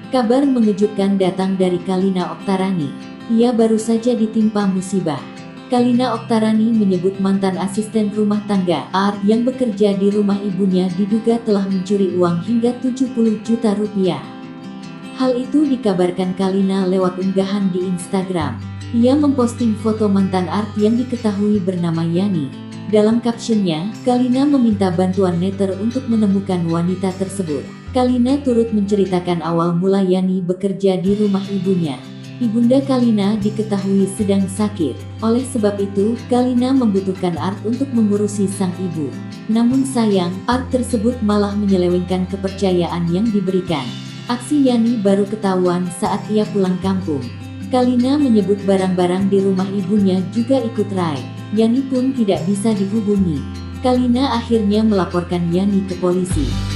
Kabar mengejutkan datang dari Kalina Oktarani. Ia baru saja ditimpa musibah. Kalina Oktarani menyebut mantan asisten rumah tangga, Art, yang bekerja di rumah ibunya diduga telah mencuri uang hingga 70 juta rupiah. Hal itu dikabarkan Kalina lewat unggahan di Instagram. Ia memposting foto mantan Art yang diketahui bernama Yani. Dalam captionnya, Kalina meminta bantuan netter untuk menemukan wanita tersebut. Kalina turut menceritakan awal mula Yani bekerja di rumah ibunya. Ibunda Kalina diketahui sedang sakit. Oleh sebab itu, Kalina membutuhkan Art untuk mengurusi sang ibu. Namun sayang, Art tersebut malah menyelewengkan kepercayaan yang diberikan. Aksi Yani baru ketahuan saat ia pulang kampung. Kalina menyebut barang-barang di rumah ibunya juga ikut raib. Yani pun tidak bisa dihubungi. Kalina akhirnya melaporkan Yani ke polisi.